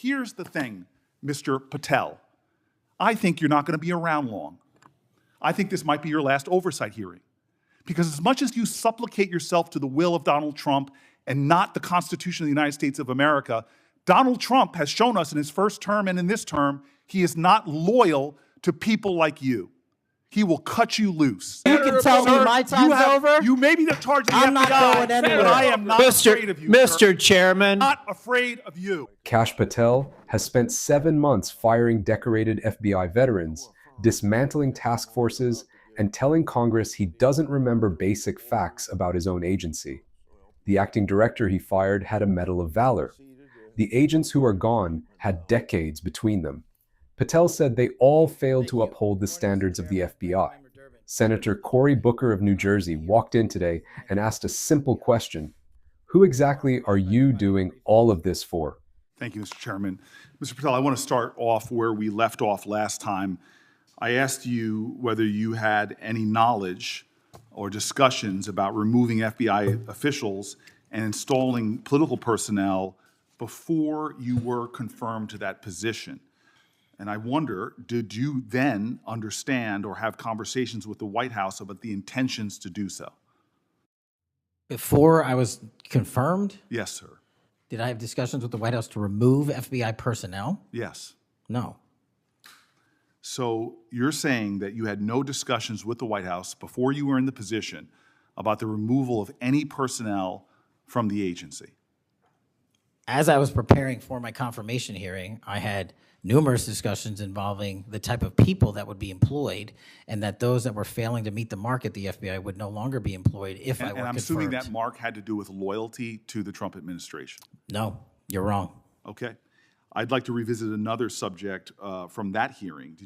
Here's the thing, Mr. Patel. I think you're not going to be around long. I think this might be your last oversight hearing. Because as much as you supplicate yourself to the will of Donald Trump and not the Constitution of the United States of America, Donald Trump has shown us in his first term and in this term, he is not loyal to people like you. He will cut you loose. You can tell me my time's over. You may be the charge of the I'm FBI, not going anywhere. but I am not afraid of you, Mr. Chairman. Not afraid of you. Kash Patel has spent 7 months firing decorated FBI veterans, dismantling task forces, and telling Congress he doesn't remember basic facts about his own agency. The acting director he fired had a Medal of Valor. The agents who are gone had decades between them. Patel said they all failed to uphold the standards of the FBI. Senator Cory Booker of New Jersey walked in today and asked a simple question. Who exactly are you doing all of this for? Thank you, Mr. Chairman. Mr. Patel, I want to start off where we left off last time. I asked you whether you had any knowledge or discussions about removing FBI officials and installing political personnel before you were confirmed to that position. And I wonder, did you then understand or have conversations with the White House about the intentions to do so? Before I was confirmed, Yes, sir. did I have discussions with the White House to remove FBI personnel? Yes. No. So you're saying that you had no discussions with the White House before you were in the position about the removal of any personnel from the agency? As I was preparing for my confirmation hearing, I had numerous discussions involving the type of people that would be employed, and that those that were failing to meet the mark at the FBI would no longer be employed if I were And I'm confirmed. assuming that mark had to do with loyalty to the Trump administration. No, you're wrong. Okay. I'd like to revisit another subject from that hearing.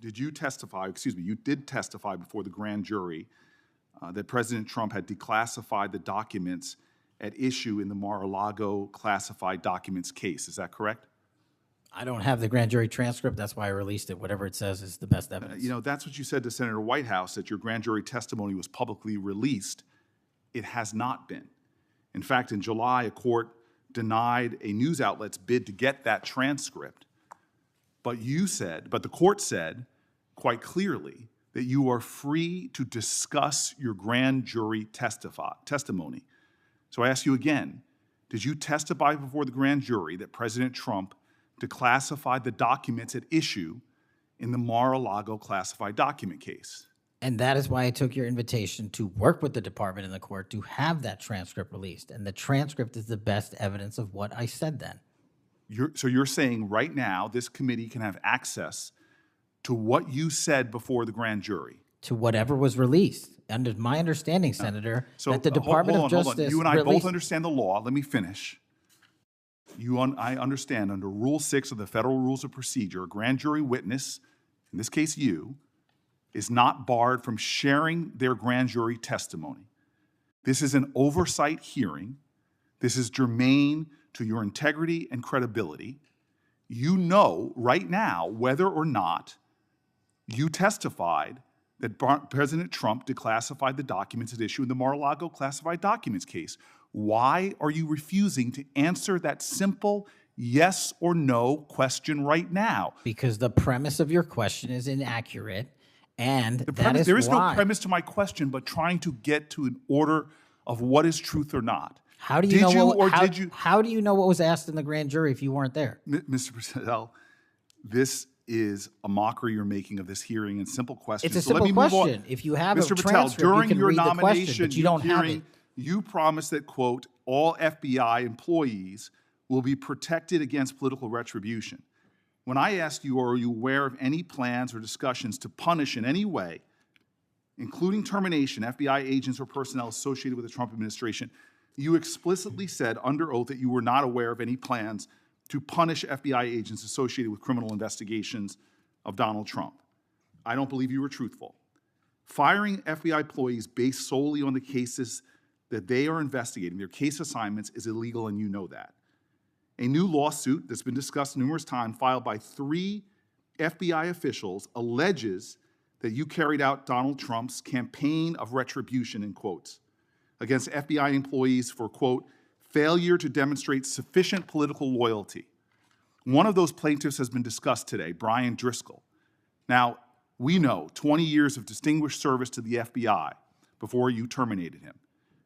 Did you testify, you did testify before the grand jury that President Trump had declassified the documents at issue in the Mar-a-Lago classified documents case. Is that correct? I don't have the grand jury transcript. That's why I released it. Whatever it says is the best evidence. That's what you said to Senator Whitehouse, that your grand jury testimony was publicly released. It has not been. In fact, in July, a court denied a news outlet's bid to get that transcript. But the court said quite clearly that you are free to discuss your grand jury testimony. So I ask you again, did you testify before the grand jury that President Trump declassified the documents at issue in the Mar-a-Lago classified document case? And that is why I took your invitation to work with the department and the court to have that transcript released. And the transcript is the best evidence of what I said then. So you're saying right now this committee can have access to what you said before the grand jury? To whatever was released. Under my understanding, Senator, that the hold Department on, of Justice You and I both released... understand the law. Let me finish. I understand under Rule 6 of the Federal Rules of Procedure, a grand jury witness, in this case you, is not barred from sharing their grand jury testimony. This is an oversight hearing. This is germane to your integrity and credibility. You know right now whether or not you testified that President Trump declassified the documents at issue in the Mar-a-Lago classified documents case. Why are you refusing to answer that simple yes or no question right now? Because the premise of your question is inaccurate, and There is no premise to my question, but trying to get to an order of what is truth or not. How do you How do you know what was asked in the grand jury if you weren't there? Mr. Patel, this is a mockery you're making of this hearing and simple questions. It's a simple question. If you have Mr. a Patel, transcript, during you can your read the nomination, question, but you don't have it. You promised that, quote, all FBI employees will be protected against political retribution. When I asked you, are you aware of any plans or discussions to punish in any way, including termination, FBI agents or personnel associated with the Trump administration, you explicitly said under oath that you were not aware of any plans to punish FBI agents associated with criminal investigations of Donald Trump. I don't believe you were truthful. Firing FBI employees based solely on the cases that they are investigating, their case assignments, is illegal, and you know that. A new lawsuit that's been discussed numerous times, filed by 3 FBI officials, alleges that you carried out Donald Trump's campaign of retribution, in quotes, against FBI employees for, quote, failure to demonstrate sufficient political loyalty. One of those plaintiffs has been discussed today, Brian Driscoll. Now, we know 20 years of distinguished service to the FBI before you terminated him.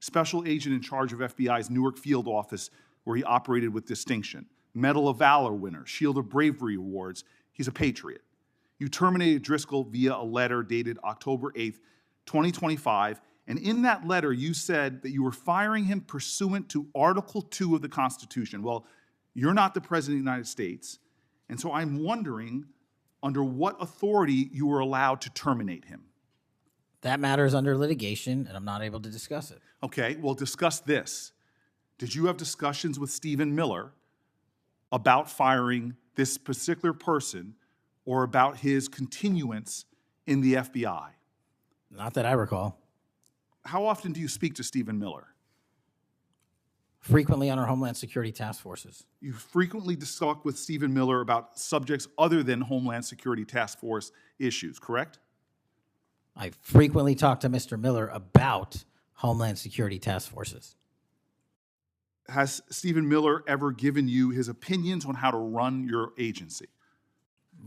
Special agent in charge of FBI's Newark field office, where he operated with distinction. Medal of Valor winner, Shield of Bravery awards. He's a patriot. You terminated Driscoll via a letter dated October 8th, 2025, and in that letter you said that you were firing him pursuant to Article 2 of the Constitution. Well, you're not the President of the United States, and so I'm wondering under what authority you were allowed to terminate him. That matter is under litigation, and I'm not able to discuss it. Okay, well, discuss this. Did you have discussions with Stephen Miller about firing this particular person or about his continuance in the FBI? Not that I recall. How often do you speak to Stephen Miller? Frequently on our Homeland Security task forces. You frequently talk with Stephen Miller about subjects other than Homeland Security task force issues, correct? I frequently talk to Mr. Miller about Homeland Security task forces. Has Stephen Miller ever given you his opinions on how to run your agency?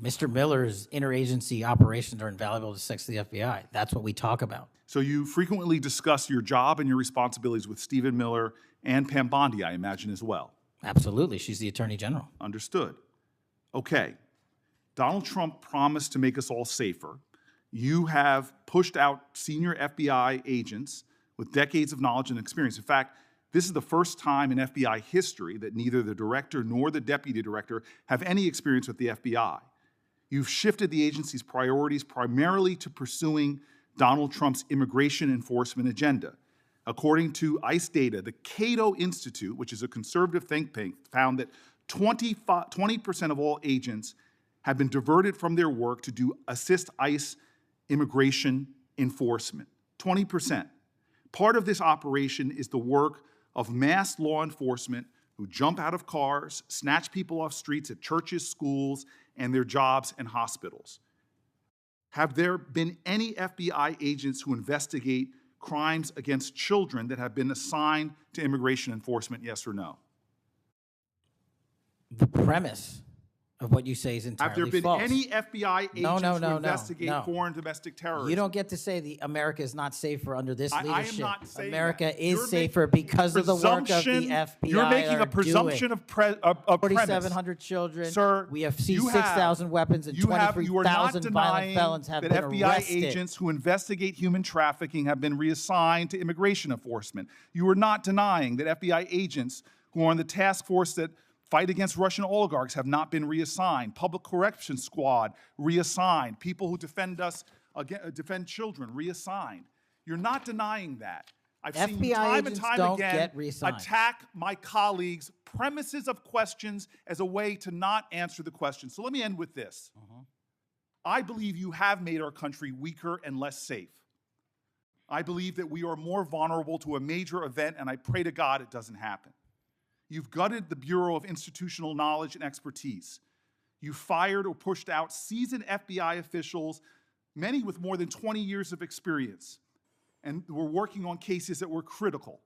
Mr. Miller's interagency operations are invaluable to the FBI. That's what we talk about. So you frequently discuss your job and your responsibilities with Stephen Miller and Pam Bondi, I imagine, as well. Absolutely. She's the Attorney General. Understood. Okay. Donald Trump promised to make us all safer. You have pushed out senior FBI agents with decades of knowledge and experience. In fact, this is the first time in FBI history that neither the director nor the deputy director have any experience with the FBI. You've shifted the agency's priorities primarily to pursuing Donald Trump's immigration enforcement agenda. According to ICE data, the Cato Institute, which is a conservative think tank, found that 20% of all agents have been diverted from their work to assist ICE immigration enforcement. 20%. Part of this operation is the work of mass law enforcement who jump out of cars, snatch people off streets at churches, schools, and their jobs and hospitals. Have there been any FBI agents who investigate crimes against children that have been assigned to immigration enforcement, yes or no? The premise of what you say is entirely false. Have there been false. any FBI agents who investigate no. foreign domestic terrorism? You don't get to say America is not safer under this leadership. I am not saying America that. is You're safer because of the work of the FBI. You're making a presumption of premise. 4,700 children. Sir, we have seized 6,000 weapons and 23,000 violent felons have been FBI arrested. Agents who investigate human trafficking have been reassigned to immigration enforcement. You are not denying that FBI agents who are on the task force that fight against Russian oligarchs have not been reassigned. Public Correction Squad reassigned. People who defend children reassigned. You're not denying that. I've seen you time and time again attack my colleagues' premises of questions as a way to not answer the question. So let me end with this. I believe you have made our country weaker and less safe. I believe that we are more vulnerable to a major event, and I pray to God it doesn't happen. You've gutted the Bureau of Institutional Knowledge and Expertise. You fired or pushed out seasoned FBI officials, many with more than 20 years of experience, and were working on cases that were critical.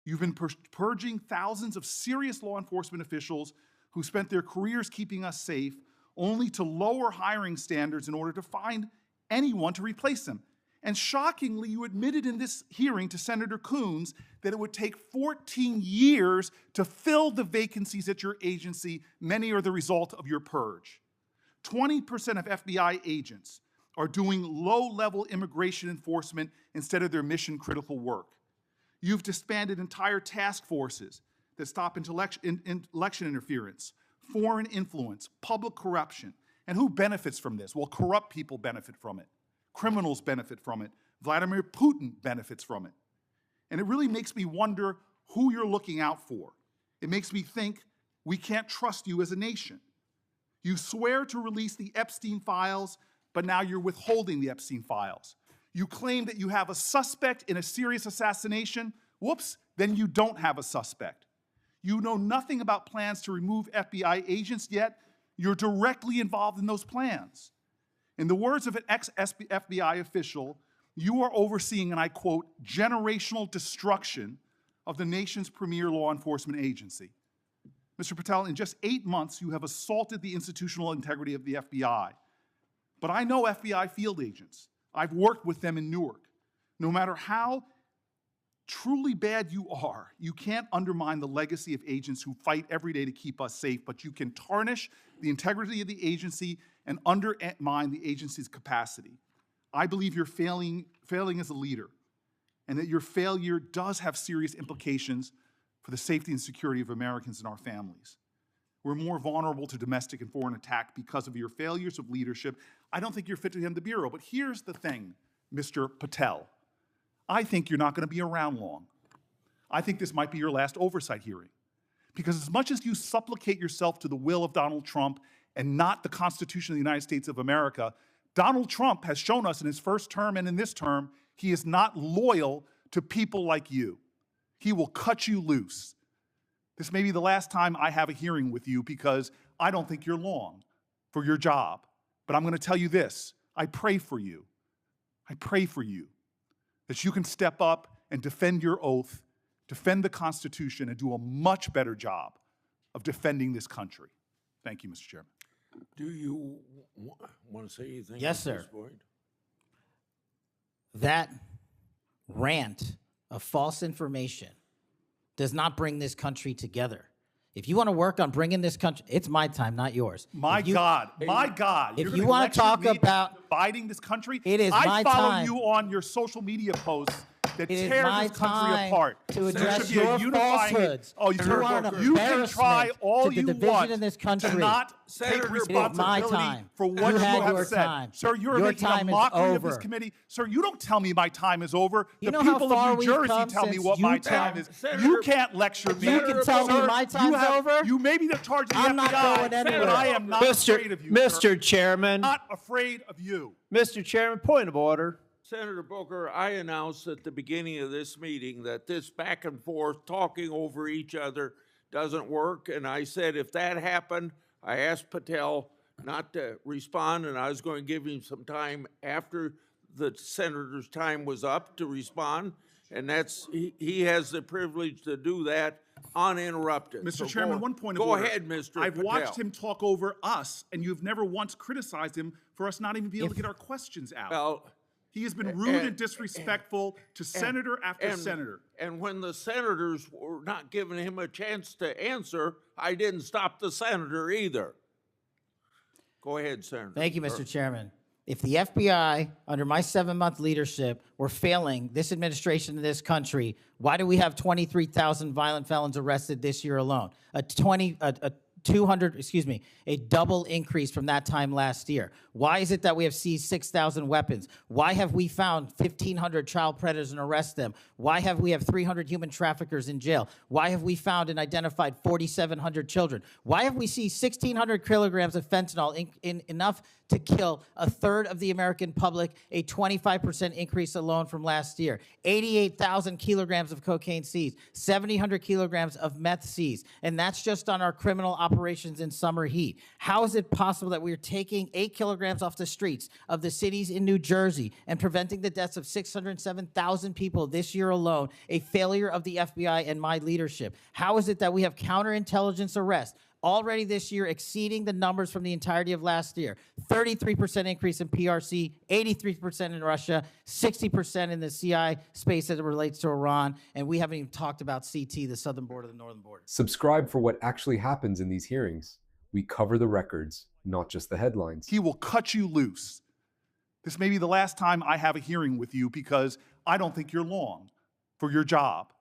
You've been purging thousands of serious law enforcement officials who spent their careers keeping us safe, only to lower hiring standards in order to find anyone to replace them. And shockingly, you admitted in this hearing to Senator Coons that it would take 14 years to fill the vacancies at your agency. Many are the result of your purge. 20% of FBI agents are doing low-level immigration enforcement instead of their mission-critical work. You've disbanded entire task forces that stop election interference, foreign influence, public corruption. And who benefits from this? Well, corrupt people benefit from it. Criminals benefit from it. Vladimir Putin benefits from it. And it really makes me wonder who you're looking out for. It makes me think we can't trust you as a nation. You swear to release the Epstein files, but now you're withholding the Epstein files. You claim that you have a suspect in a serious assassination. Whoops, then you don't have a suspect. You know nothing about plans to remove FBI agents, yet you're directly involved in those plans. In the words of an ex-FBI official, you are overseeing, and I quote, generational destruction of the nation's premier law enforcement agency. Mr. Patel, in just 8 months, you have assaulted the institutional integrity of the FBI. But I know FBI field agents. I've worked with them in Newark. No matter how truly bad you are, you can't undermine the legacy of agents who fight every day to keep us safe, but you can tarnish the integrity of the agency and undermine the agency's capacity. I believe you're failing as a leader, and that your failure does have serious implications for the safety and security of Americans and our families. We're more vulnerable to domestic and foreign attack because of your failures of leadership. I don't think you're fit to hand the bureau, but here's the thing, Mr. Patel. I think you're not going to be around long. I think this might be your last oversight hearing. Because as much as you supplicate yourself to the will of Donald Trump and not the Constitution of the United States of America, Donald Trump has shown us in his first term and in this term, he is not loyal to people like you. He will cut you loose. This may be the last time I have a hearing with you because I don't think you're long for your job. But I'm going to tell you this, I pray for you. I pray for you that you can step up and defend your oath, defend the Constitution, and do a much better job of defending this country. Thank you, Mr. Chairman. Do you want to say anything? Yes, at this sir. point? That rant of false information does not bring this country together. If you want to work on bringing this country, it's my time, not yours. My God. If You're you gonna want to lecture talk me about dividing this country, it is I my follow time. you on your social media posts that It is tear my this country time apart. to There address should be a your unifying- falsehoods. Oh, You are an you can try embarrassment all to the you division want in this country. to not Senator, take it is responsibility my time. for what You you had have your said. time. Sir, you're Your making time a is mockery of this over. committee. Sir, you don't tell me my time is over. You The know how people far of New we've Jersey come tell me since what my you time tell- is. Senator- You can't lecture me. You can tell me Sir, my you time's over? You may be the charge of the I'm not FBI, going anywhere. but I am not afraid of you, sir. Mr. Chairman, Not afraid of you. Mr. Chairman, point of order. Senator Booker, I announced at the beginning of this meeting that this back and forth, talking over each other, doesn't work. And I said if that happened, I asked Patel not to respond, and I was going to give him some time after the senator's time was up to respond. And he has the privilege to do that uninterrupted. Mr. So Chairman, one point of go order. ahead, Mr. I've Patel. watched him talk over us, and you've never once criticized him for us not even being able to get our questions out. Well, He has been rude and disrespectful to senator after senator. And when the senators were not giving him a chance to answer, I didn't stop the senator either. Go ahead, Senator. Thank you, Mr. Chairman. If the FBI, under my 7-month leadership, were failing this administration in this country, why do we have 23,000 violent felons arrested this year alone? A double increase from that time last year. Why is it that we have seized 6,000 weapons? Why have we found 1,500 child predators and arrested them? Why have we 300 human traffickers in jail? Why have we found and identified 4,700 children? Why have we seized 1,600 kilograms of fentanyl, enough to kill a third of the American public, a 25% increase alone from last year? 88,000 kilograms of cocaine seized, 7,000 kilograms of meth seized, and that's just on our criminal operations in summer heat. How is it possible that we are taking 8 kilograms off the streets of the cities in New Jersey and preventing the deaths of 607,000 people this year alone, a failure of the FBI and my leadership? How is it that we have counterintelligence arrests already this year exceeding the numbers from the entirety of last year? 33% increase in PRC, 83% in Russia, 60% in the CI space as it relates to Iran, and we haven't even talked about CT, the southern border, the northern border. Subscribe for what actually happens in these hearings. We cover the records, not just the headlines. He will cut you loose. This may be the last time I have a hearing with you because I don't think you're long for your job.